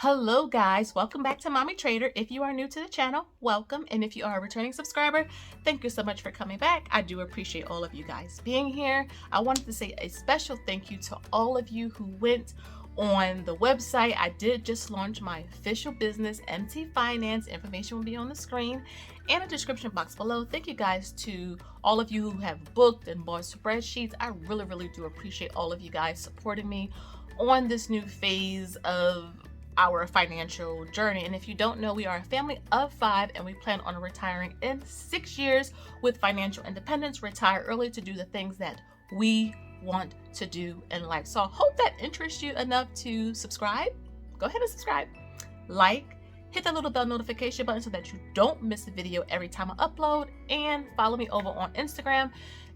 Hello guys, welcome back to Mommy Trader. If you are new to the channel, welcome. And if you are a returning subscriber, thank you so much for coming back. I do appreciate all of you guys being here. I wanted to say a special thank you to all of you who went on the website. I did just launch my official business, MT Finance. Information will be on the screen and a description box below. Thank you guys to all of you who have booked and bought spreadsheets. I really do appreciate all of you guys supporting me on this new phase of our financial journey. And if you don't know, we are a family of 5 and we plan on retiring in 6 years with financial independence, retire early to do the things that we want to do in life. So I hope that interests you enough to subscribe. Go ahead and subscribe, like, hit that little bell notification button so that you don't miss a video every time I upload, and follow me over on Instagram.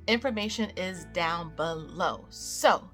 Information is down below. So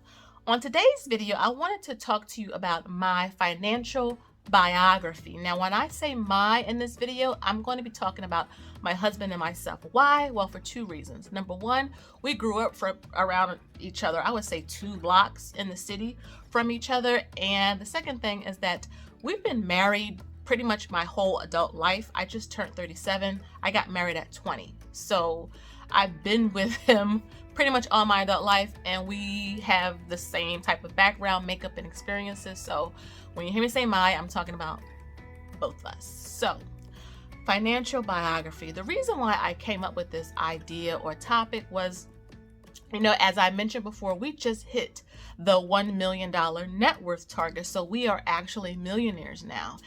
on today's video, I wanted to talk to you about my financial biography. Now, when I say my in this video, I'm going to be talking about my husband and myself. Why? Well, for 2 reasons. Number one, we grew up around each other. I would say 2 blocks in the city from each other. And the second thing is that we've been married pretty much my whole adult life. I just turned 37. I got married at 20. So I've been with him pretty much all my adult life, and we have the same type of background, makeup, and experiences. So when you hear me say my, I'm talking about both of us. So financial biography. The reason why I came up with this idea or topic was, as I mentioned before, we just hit the $1 million net worth target. So we are actually millionaires now.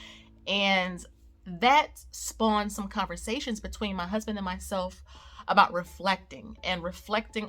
And that spawned some conversations between my husband and myself about reflecting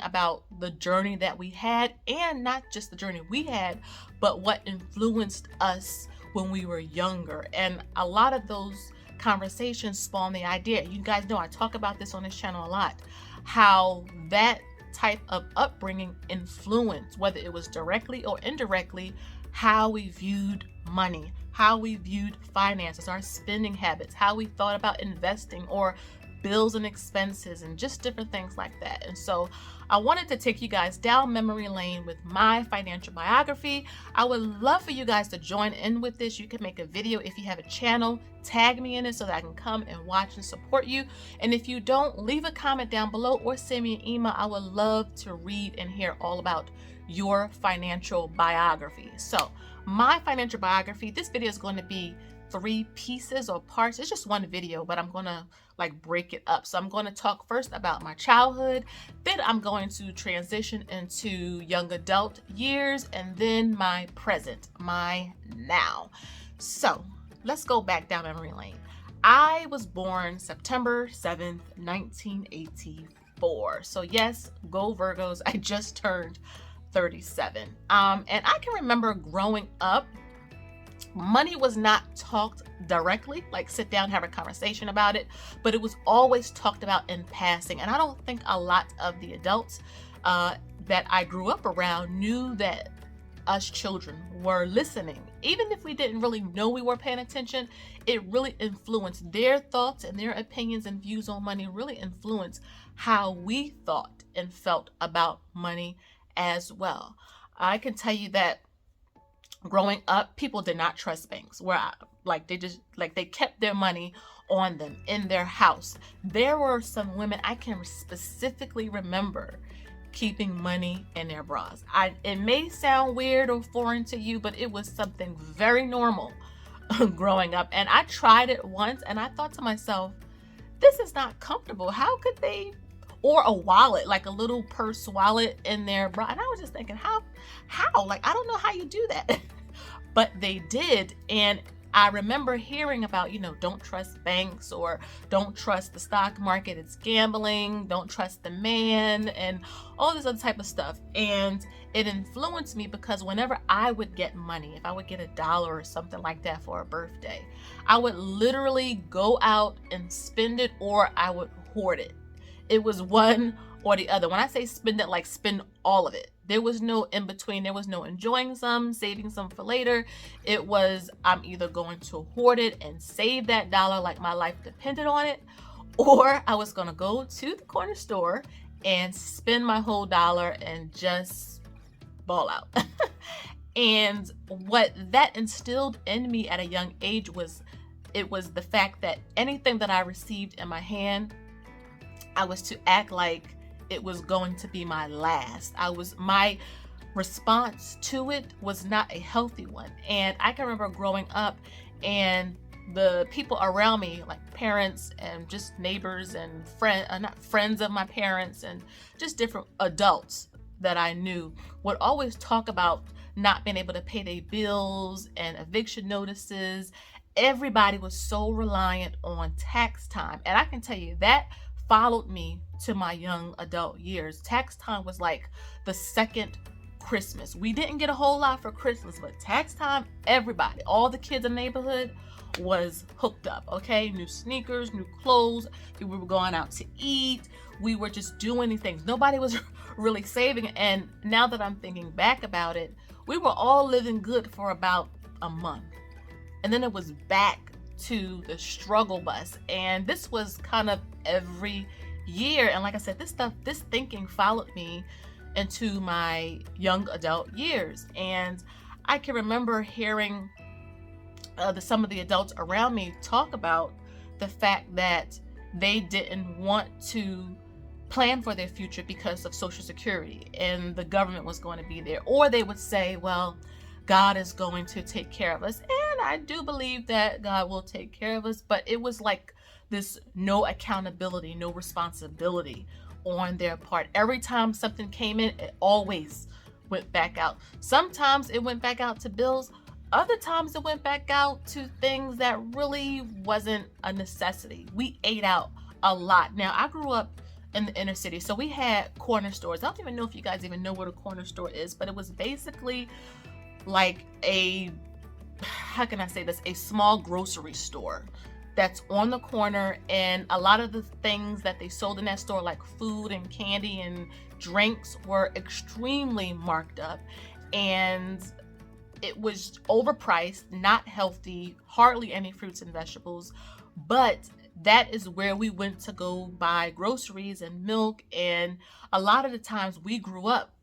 about the journey that we had, and not just the journey we had, but what influenced us when we were younger. And a lot of those conversations spawned the idea. You guys know I talk about this on this channel a lot, how that type of upbringing influenced, whether it was directly or indirectly, how we viewed money, how we viewed finances, our spending habits, how we thought about investing or bills and expenses, and just different things like that. And so I wanted to take you guys down memory lane with my financial biography. I would love for you guys to join in with this. You can make a video if you have a channel, tag me in it so that I can come and watch and support you. And if you don't, leave a comment down below or send me an email. I would love to read and hear all about your financial biography. So my financial biography, this video is going to be 3 pieces or parts. It's just one video, but I'm going to break it up. So I'm going to talk first about my childhood, then I'm going to transition into young adult years, and then my present, my now. So let's go back down memory lane. I was born September 7th, 1984. So yes, go Virgos. I just turned 37. And I can remember growing up, money was not talked directly, like sit down, have a conversation about it, but it was always talked about in passing. And I don't think a lot of the adults that I grew up around knew that us children were listening. Even if we didn't really know we were paying attention, it really influenced their thoughts, and their opinions and views on money really influenced how we thought and felt about money as well. I can tell you that growing up, people did not trust banks. They kept their money on them in their house. There were some women I can specifically remember keeping money in their bras. It may sound weird or foreign to you, but it was something very normal growing up. And I tried it once and I thought to myself, this is not comfortable. How could they? Or a wallet, like a little purse wallet in their bra. And I was just thinking, how? Like, I don't know how you do that. But they did. And I remember hearing about, don't trust banks, or don't trust the stock market, it's gambling, don't trust the man, and all this other type of stuff. And it influenced me because whenever I would get money, if I would get $1 or something like that for a birthday, I would literally go out and spend it, or I would hoard it. It was one or the other. When I say spend it, like spend all of it. There was no in between. There was no enjoying some, saving some for later. It was, I'm either going to hoard it and save that dollar like my life depended on it, or I was going to go to the corner store and spend my whole dollar and just ball out. And what that instilled in me at a young age was the fact that anything that I received in my hand, I was to act like it was going to be my last. My response to it was not a healthy one. And I can remember growing up and the people around me, like parents and just neighbors and not friends of my parents and just different adults that I knew, would always talk about not being able to pay their bills and eviction notices. Everybody was so reliant on tax time. And I can tell you that followed me to my young adult years. Tax time was like the second Christmas. We didn't get a whole lot for Christmas, but tax time, everybody, all the kids in the neighborhood was hooked up, okay? New sneakers, new clothes. We were going out to eat. We were just doing things. Nobody was really saving. And now that I'm thinking back about it, we were all living good for about a month. And then it was back to the struggle bus. And this was kind of every year. And like I said, this thinking followed me into my young adult years. And I can remember hearing some of the adults around me talk about the fact that they didn't want to plan for their future because of Social Security and the government was going to be there. Or they would say, well, God is going to take care of us. And I do believe that God will take care of us, but it was like this no accountability, no responsibility on their part. Every time something came in, it always went back out. Sometimes it went back out to bills. Other times it went back out to things that really wasn't a necessity. We ate out a lot. Now, I grew up in the inner city, so we had corner stores. I don't even know if you guys even know what a corner store is, but it was basically like how can I say this? A small grocery store that's on the corner, and a lot of the things that they sold in that store, like food and candy and drinks, were extremely marked up, and it was overpriced, not healthy, hardly any fruits and vegetables. But that is where we went to go buy groceries and milk. And a lot of the times we grew up,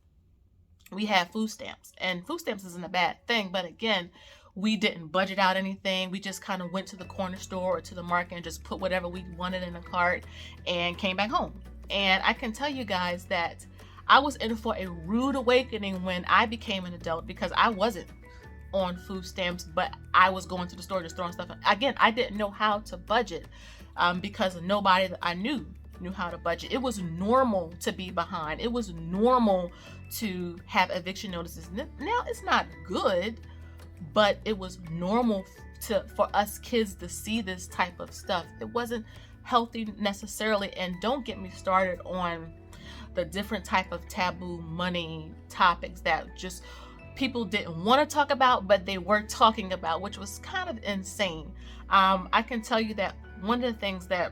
we had food stamps, and food stamps isn't a bad thing. But again, we didn't budget out anything. We just kind of went to the corner store or to the market and just put whatever we wanted in a cart and came back home. And I can tell you guys that I was in for a rude awakening when I became an adult, because I wasn't on food stamps, but I was going to the store just throwing stuff in. Again, I didn't know how to budget because nobody that I knew how to budget. It was normal to be behind. It was normal to have eviction notices. Now it's not good, but it was normal for us kids to see this type of stuff. It wasn't healthy necessarily. And don't get me started on the different type of taboo money topics that just people didn't want to talk about, but they were talking about, which was kind of insane. I can tell you that one of the things that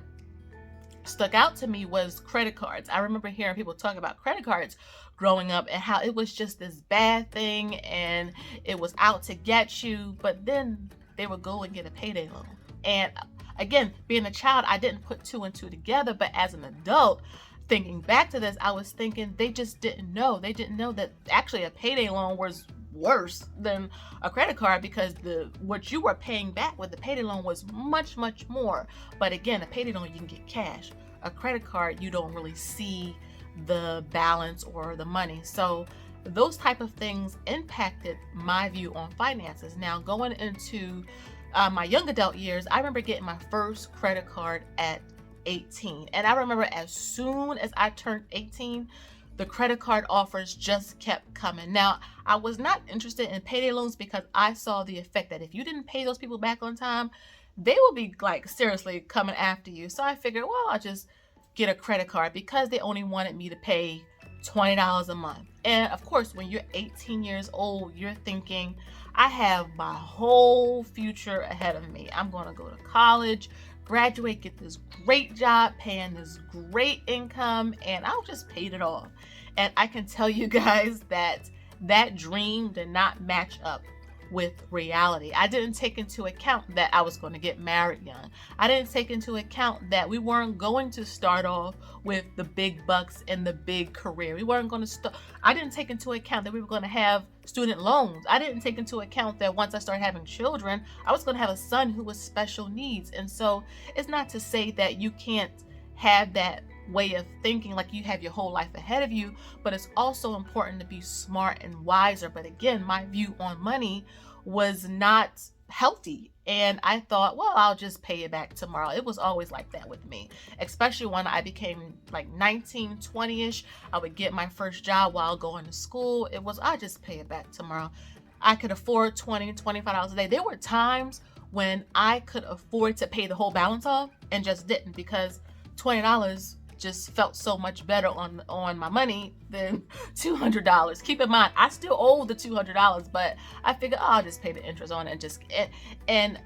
stuck out to me was credit cards. I remember hearing people talk about credit cards growing up and how it was just this bad thing and it was out to get you, but then they would go and get a payday loan. And again, being a child, I didn't put two and two together, but as an adult, thinking back to this, I was thinking they just didn't know. They didn't know that actually a payday loan was worse than a credit card, because what you were paying back with the payday loan was much, much more. But again, a payday loan, you can get cash. A credit card, you don't really see the balance or the money. So those type of things impacted my view on finances. Now, going into my young adult years, I remember getting my first credit card at 18. And I remember as soon as I turned 18, the credit card offers just kept coming. Now, I was not interested in payday loans because I saw the effect that if you didn't pay those people back on time, they will be like seriously coming after you. So I figured, well, I'll just get a credit card, because they only wanted me to pay $20 a month. And of course, when you're 18 years old, you're thinking, I have my whole future ahead of me. I'm going to go to college, graduate, get this great job, paying this great income, and I'll just pay it off. And I can tell you guys that that dream did not match up with reality. I didn't take into account that I was going to get married young. I didn't take into account that we weren't going to start off with the big bucks and the big career. We weren't going to start. I didn't take into account that we were going to have student loans. I didn't take into account that once I started having children, I was going to have a son who was special needs. And so it's not to say that you can't have that way of thinking like you have your whole life ahead of you, but it's also important to be smart and wiser. But again, my view on money was not healthy, and I thought, well, I'll just pay it back tomorrow. It was always like that with me, especially when I became like 19, 20ish. I would get my first job while going to school. It was, I just pay it back tomorrow. I could afford $20, $25 a day. There were times when I could afford to pay the whole balance off and just didn't, because $20 just felt so much better on my money than $200. Keep in mind, I still owe the $200, but I figured, oh, I'll just pay the interest on it and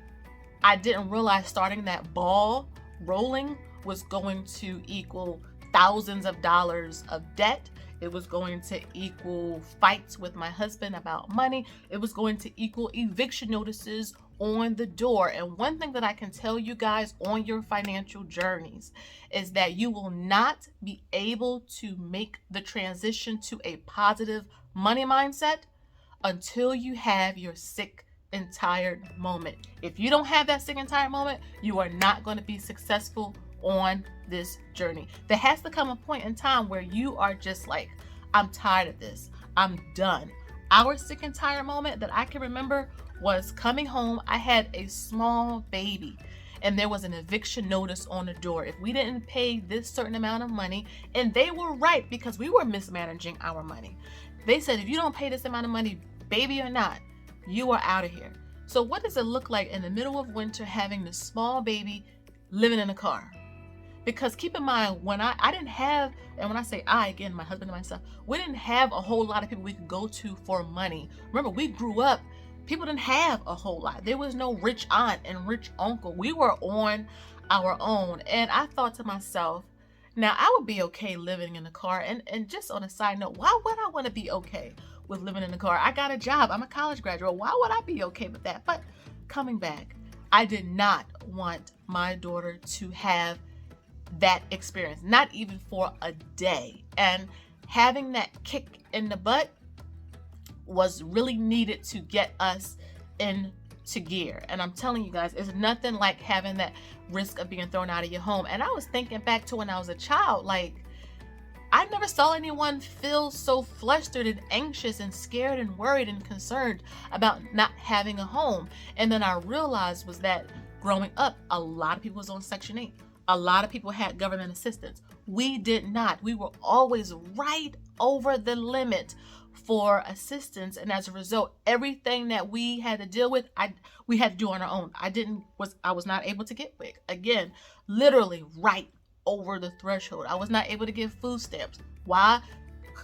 I didn't realize starting that ball rolling was going to equal thousands of dollars of debt. It was going to equal fights with my husband about money. It was going to equal eviction notices on the door. And one thing that I can tell you guys on your financial journeys is that you will not be able to make the transition to a positive money mindset until you have your sick and tired moment. If you don't have that sick and tired moment, you are not going to be successful on this journey. There has to come a point in time where you are just like, I'm tired of this. I'm done. Our sick and tired moment that I can remember was coming home. I had a small baby and there was an eviction notice on the door. If we didn't pay this certain amount of money, and they were right because we were mismanaging our money. They said, if you don't pay this amount of money, baby or not, you are out of here. So what does it look like in the middle of winter having this small baby living in a car? Because keep in mind, when I didn't have, and when I say I, again, my husband and myself, we didn't have a whole lot of people we could go to for money. Remember, we grew up, people didn't have a whole lot. There was no rich aunt and rich uncle. We were on our own. And I thought to myself, now I would be okay living in a car. And just on a side note, why would I want to be okay with living in a car? I got a job. I'm a college graduate. Why would I be okay with that? But coming back, I did not want my daughter to have that experience, not even for a day. And having that kick in the butt was really needed to get us into gear. And I'm telling you guys, it's nothing like having that risk of being thrown out of your home. And I was thinking back to when I was a child, like, I never saw anyone feel so flustered and anxious and scared and worried and concerned about not having a home. And then I realized was that growing up, a lot of people was on Section 8. A lot of people had government assistance. We did not. We were always right over the limit for assistance. And as a result, everything that we had to deal with, we had to do on our own. I was not able to get WIC. Again, literally right over the threshold. I was not able to get food stamps. Why?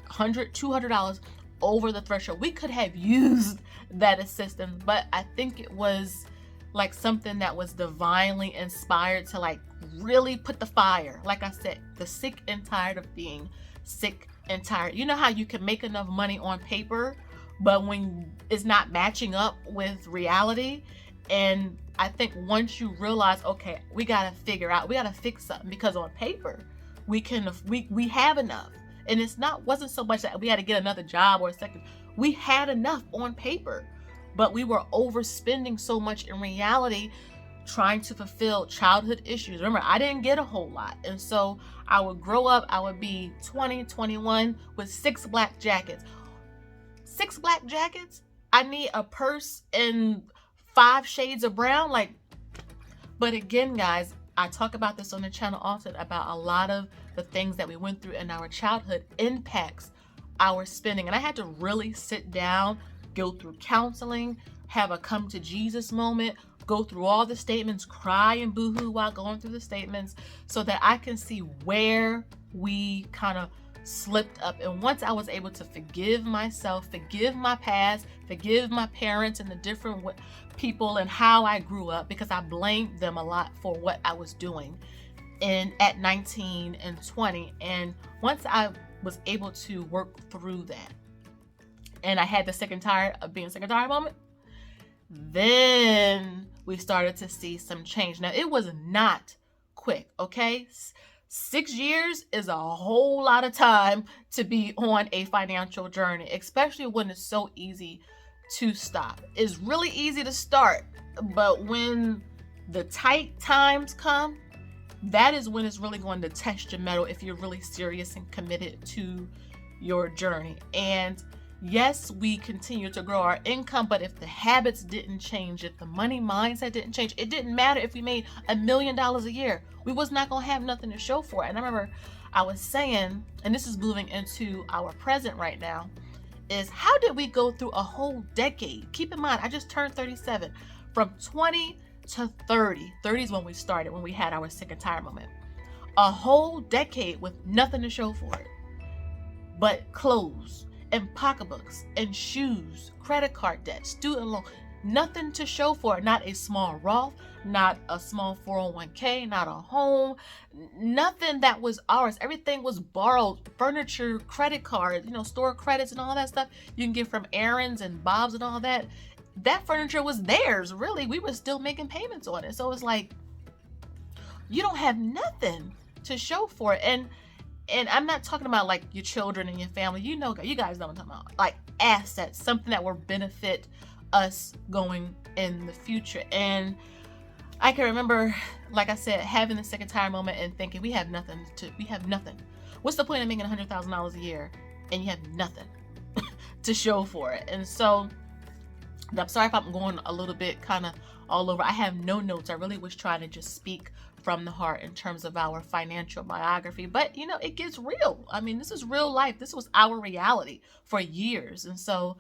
$100, $200 over the threshold. We could have used that assistance, but I think it was like something that was divinely inspired to like really put the fire. Like I said, the sick and tired of being sick and tired. You know how you can make enough money on paper, but when it's not matching up with reality. And I think once you realize, okay, we got to figure out, we got to fix something, because on paper we have enough. And wasn't so much that we had to get another job or a second. We had enough on paper, but we were overspending so much in reality, trying to fulfill childhood issues. Remember, I didn't get a whole lot. And so I would grow up, I would be 20, 21 with 6 black jackets. 6 black jackets? I need a purse and 5 shades of brown. But again, guys, I talk about this on the channel often, about a lot of the things that we went through in our childhood impacts our spending. And I had to really sit down, go through counseling, have a come to Jesus moment, go through all the statements, cry and boohoo while going through the statements, so that I can see where we kind of slipped up. And once I was able to forgive myself, forgive my past, forgive my parents and the different people and how I grew up, because I blamed them a lot for what I was doing at 19 and 20. And once I was able to work through that, and I had the sick and tired of being sick and tired moment, Then we started to see some change. Now, it was not quick, okay? 6 years is a whole lot of time to be on a financial journey, especially when it's so easy to stop. It's really easy to start, but when the tight times come, that is when it's really going to test your mettle if you're really serious and committed to your journey. And yes, we continue to grow our income, but if the habits didn't change, if the money mindset didn't change, it didn't matter if we made $1 million a year. We was not going to have nothing to show for it. And I remember I was saying, and this is moving into our present right now, is how did we go through a whole decade? Keep in mind, I just turned 37. From 20 to 30. 30 is when we started, when we had our sick and tired moment. A whole decade with nothing to show for it but clothes and pocketbooks and shoes, credit card debt, student loan, nothing to show for it. Not a small Roth, not a small 401k, not a home, nothing that was ours. Everything was borrowed, furniture, credit cards, store credits and all that stuff you can get from Aaron's and Bob's and all that. That furniture was theirs, really. We were still making payments on it. So it's like, you don't have nothing to show for it. And I'm not talking about like your children and your family. You guys know what I'm talking about. Like assets, something that will benefit us going in the future. And I can remember, like I said, having the sick and tired moment and thinking, we have nothing. What's the point of making $100,000 a year and you have nothing to show for it? And so I'm sorry if I'm going a little bit kind of all over. I have no notes. I really was trying to just speak from the heart in terms of our financial biography. But, it gets real. I mean, this is real life. This was our reality for years. And so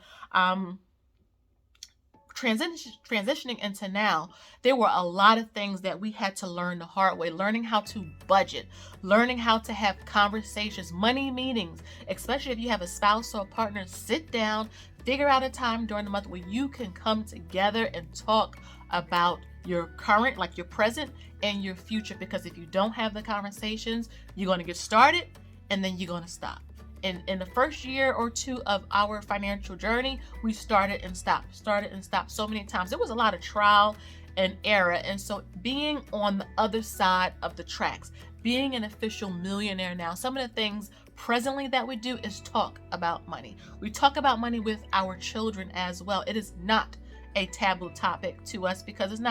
transitioning into now, there were a lot of things that we had to learn the hard way. Learning how to budget, learning how to have conversations, money meetings, especially if you have a spouse or a partner. Sit down, figure out a time during the month where you can come together and talk about your current, like your present and your future. Because if you don't have the conversations, you're going to get started and then you're going to stop. In the first year or two of our financial journey, we started and stopped so many times. There was a lot of trial and error. And so being on the other side of the tracks, being an official millionaire now, some of the things presently that we do is talk about money. We talk about money with our children as well. It is not a taboo topic to us because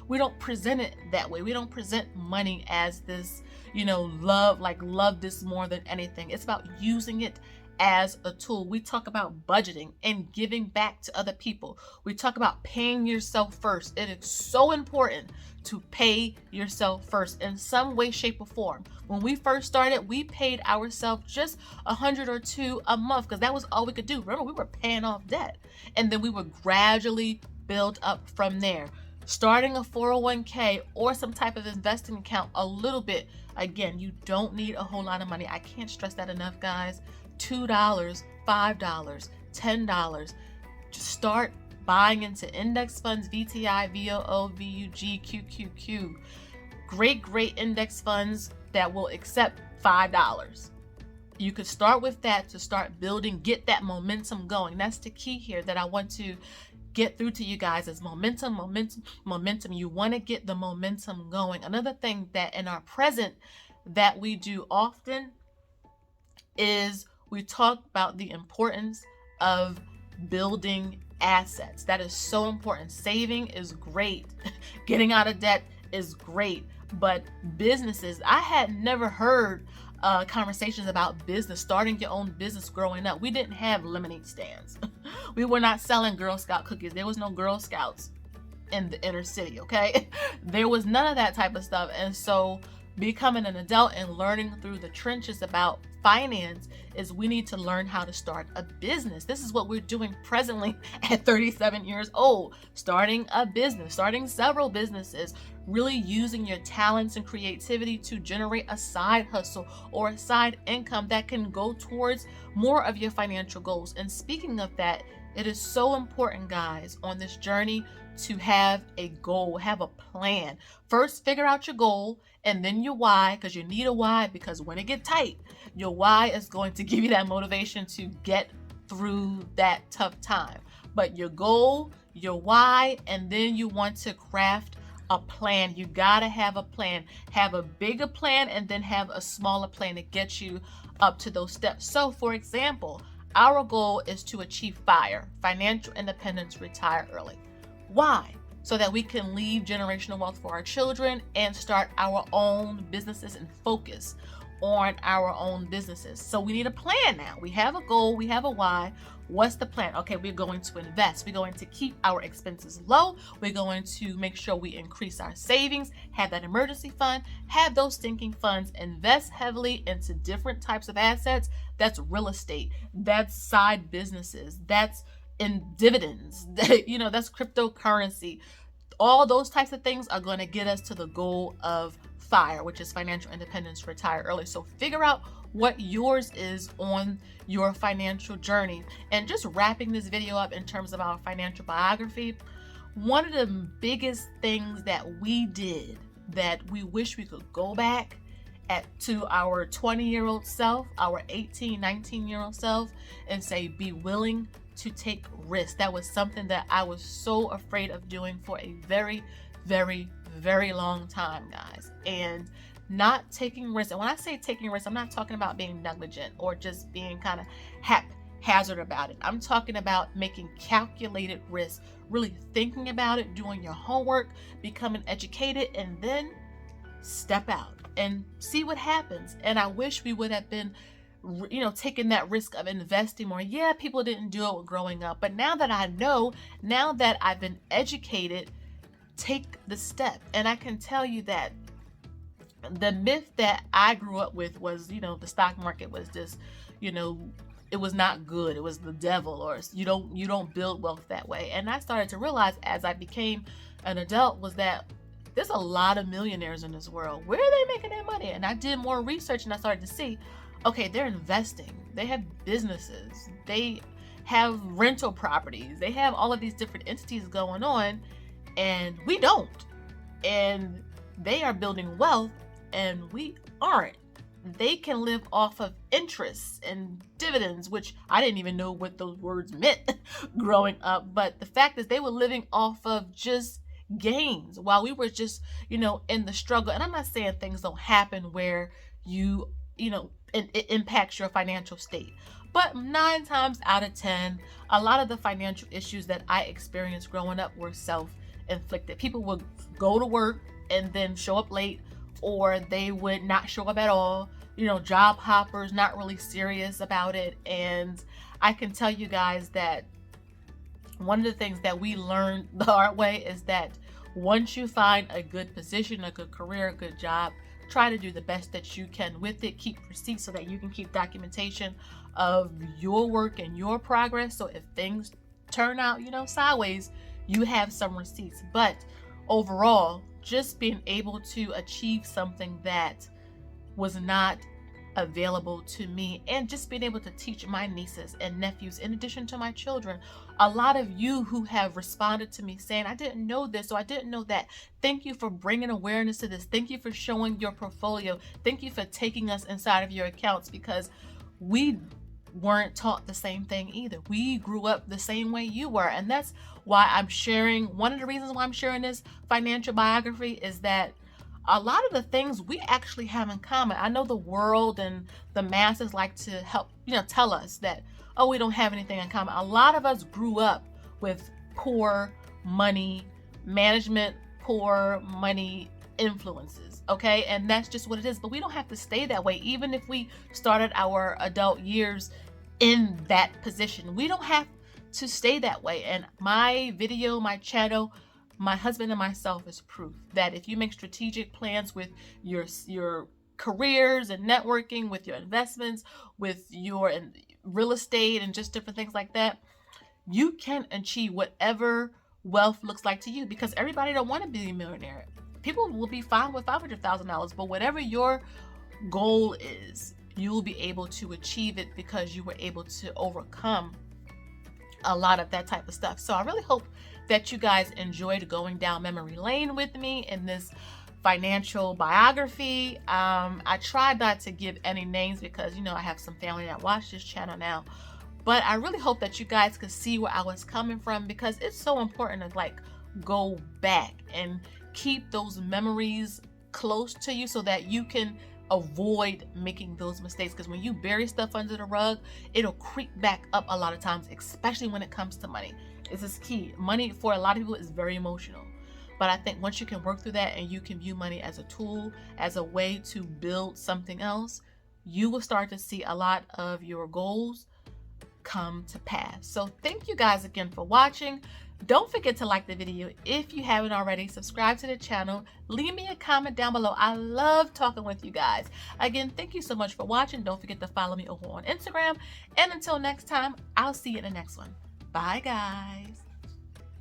we don't present it that way. We don't present money as this, love this more than anything. It's about using it as a tool. We talk about budgeting and giving back to other people. We talk about paying yourself first. It is so important to pay yourself first in some way, shape, or form. When we first started, we paid ourselves just $100 or $200 a month because that was all we could do. Remember, we were paying off debt, and then we would gradually build up from there. Starting a 401k or some type of investing account a little bit. Again, you don't need a whole lot of money. I can't stress that enough, guys. $2, $5, $10. Just start buying into index funds, VTI, VOO, VUG, QQQ. Great index funds that will accept $5. You could start with that to start building, get that momentum going. That's the key here that I want to get through to you guys is momentum. You want to get the momentum going. Another thing that in our present that we do often is we talk about the importance of building assets. That is so important. Saving is great. Getting out of debt is great. But businesses, I had never heard conversations about business, starting your own business growing up. We didn't have lemonade stands. We were not selling Girl Scout cookies. There was no Girl Scouts in the inner city, okay? There was none of that type of stuff. And so becoming an adult and learning through the trenches about finance is we need to learn how to start a business. This is what we're doing presently at 37 years old. Starting a business, starting several businesses, really using your talents and creativity to generate a side hustle or a side income that can go towards more of your financial goals. And speaking of that, it is so important, guys, on this journey to have a goal, have a plan. First, figure out your goal and then your why, because you need a why, because when it gets tight, your why is going to give you that motivation to get through that tough time. But your goal, your why, and then you want to craft a plan. You gotta have a plan. Have a bigger plan and then have a smaller plan to get you up to those steps. So for example, our goal is to achieve FIRE, financial independence, retire early. Why? So that we can leave generational wealth for our children and start our own businesses and focus on our own businesses. So we need a plan now. We have a goal, we have a why. What's the plan? Okay, we're going to invest. We're going to keep our expenses low. We're going to make sure we increase our savings, have that emergency fund, have those sinking funds, invest heavily into different types of assets. That's real estate, that's side businesses, that's in dividends, that's cryptocurrency. All those types of things are going to get us to the goal of FIRE, which is financial independence, retire early. So figure out what yours is on your financial journey. And just wrapping this video up in terms of our financial biography, one of the biggest things that we did that we wish we could go back to our 20-year-old self, our 18, 19-year-old self, and say, be willing to take risks. That was something that I was so afraid of doing for a very, very, very long time, guys. And not taking risks. And when I say taking risks, I'm not talking about being negligent or just being kind of haphazard about it. I'm talking about making calculated risks, really thinking about it, doing your homework, becoming educated, and then step out and see what happens. And I wish we would have been taking that risk of investing more. Yeah, people didn't do it growing up, but now that I know, now that I've been educated, take the step. And I can tell you that the myth that I grew up with was, the stock market was just, it was not good. It was the devil, or you don't build wealth that way. And I started to realize as I became an adult was that there's a lot of millionaires in this world. Where are they making their money? And I did more research and I started to see, okay, they're investing. They have businesses. They have rental properties. They have all of these different entities going on, and we don't. And they are building wealth and we aren't. They can live off of interest and dividends, which I didn't even know what those words meant growing up. But the fact is they were living off of just gains while we were just, in the struggle. And I'm not saying things don't happen where it impacts your financial state. But 9 times out of 10, a lot of the financial issues that I experienced growing up were self-inflicted. People would go to work and then show up late, or they would not show up at all. Job hoppers, not really serious about it. And I can tell you guys that one of the things that we learned the hard way is that once you find a good position, a good career, a good job, try to do the best that you can with it. Keep receipts so that you can keep documentation of your work and your progress. So if things turn out, sideways, you have some receipts. But overall, just being able to achieve something that was not available to me, and just being able to teach my nieces and nephews, in addition to my children. A lot of you who have responded to me saying, I didn't know this, or I didn't know that. Thank you for bringing awareness to this. Thank you for showing your portfolio. Thank you for taking us inside of your accounts, because we weren't taught the same thing either. We grew up the same way you were. And that's why I'm sharing, one of the reasons why I'm sharing this financial biography is that a lot of the things we actually have in common. I know the world and the masses like to help, tell us that, oh, we don't have anything in common. A lot of us grew up with poor money management, poor money influences, okay? And that's just what it is. But we don't have to stay that way. Even if we started our adult years in that position, we don't have to stay that way. And my video, my channel, my husband and myself is proof that if you make strategic plans with your careers and networking, with your investments, with your real estate and just different things like that, you can achieve whatever wealth looks like to you, because everybody don't want to be a millionaire. People will be fine with $500,000, but whatever your goal is, you will be able to achieve it because you were able to overcome a lot of that type of stuff. So I really hope that you guys enjoyed going down memory lane with me in this financial biography. I tried not to give any names because, I have some family that watch this channel now, But I really hope that you guys could see where I was coming from, because it's so important to like go back and keep those memories close to you so that you can avoid making those mistakes. Because when you bury stuff under the rug, it'll creep back up a lot of times, especially when it comes to money. This is key. Money for a lot of people is very emotional. But I think once you can work through that and you can view money as a tool, as a way to build something else, you will start to see a lot of your goals come to pass. So thank you guys again for watching. Don't forget to like the video if you haven't already. Subscribe to the channel. Leave me a comment down below. I love talking with you guys. Again, thank you so much for watching. Don't forget to follow me over on Instagram. And until next time, I'll see you in the next one. Bye, guys.